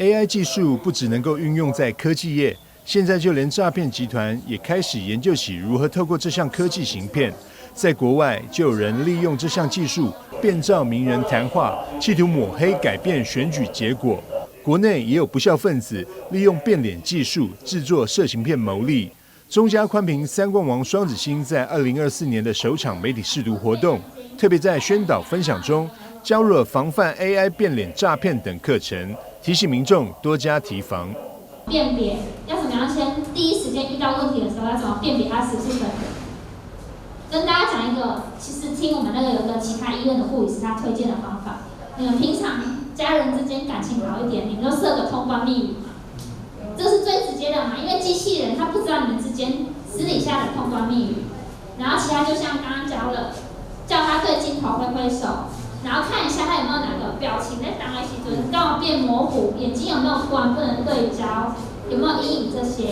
AI 技术不只能够运用在科技业，现在就连诈骗集团也开始研究起如何透过这项科技行骗。在国外，就有人利用这项技术变造名人谈话，企图抹黑改变选举结果。国内也有不肖分子利用变脸技术制作色情片牟利。中嘉宽频三冠王双子星在2024年的首场媒体识读活动，特别在宣导分享中加入了防范 AI 变脸诈骗等课程，提醒民众多加提防。辨别要怎么样先第一时间遇到问题的时候要怎么辨别它是不是本人。跟大家讲一个，其实听我们那个有个其他医院的护理师他推荐的方法，你们平常家人之间感情好一点，你们就设个通关密语嘛，这是最直接的嘛，因为机器人它不知道你们之间私底下的通关密语，然后其他就像刚刚教的，叫他对镜头挥挥手，然后看一下他有没有哪个表情在当的时候刚好变模糊，眼睛有没有突然不能对焦，有没有阴影这些。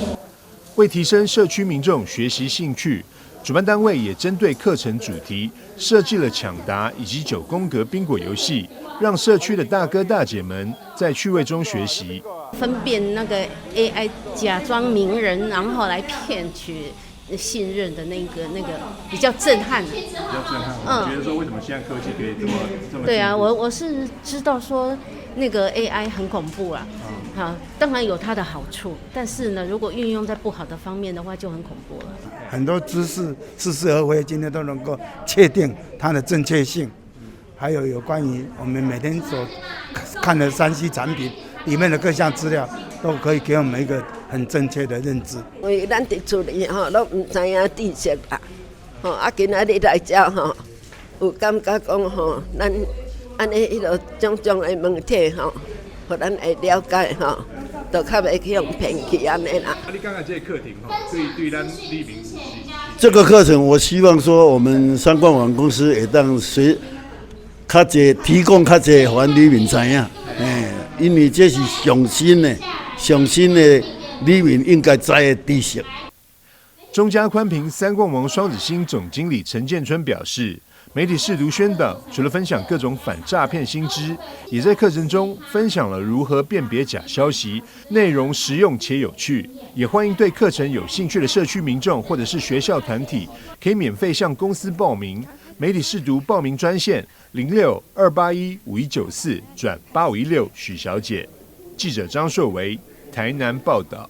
为提升社区民众学习兴趣，主办单位也针对课程主题设计了抢答以及9宫格宾果游戏，让社区的大哥大姐们在趣味中学习，分辨那个 AI 假装名人，然后来骗取信任的那个比较震撼。比较震撼。觉得说为什么现在科技可以这么？对啊，我是知道说那个 AI 很恐怖啊。好，当然有它的好处，但是呢，如果运用在不好的方面的话，就很恐怖了。很多知识似是而非，今天都能够确定它的正确性，还有关于我们每天所看的3C 产品里面的各项资料，都可以给我们一个很正确的认知。因为咱伫厝里吼，都唔知影知识啦，吼啊，今仔日来遮吼，有感觉讲吼，咱安尼迄个种种的问题吼。互咱会了解吼，就较袂去用骗去安尼啦。你刚才这个课程吼，对咱立民这个课程，我希望说我们三冠网公司会当较济提供较济，互咱里民知影，因为这是上新的里民应该知的知识。中嘉宽频三冠王双子星总经理陈建春表示，媒体识读宣导除了分享各种反诈骗新知，也在课程中分享了如何辨别假消息，内容实用且有趣。也欢迎对课程有兴趣的社区民众或者是学校团体，可以免费向公司报名。媒体识读报名专线06-281-5194转8516许小姐。记者张硕维台南报道。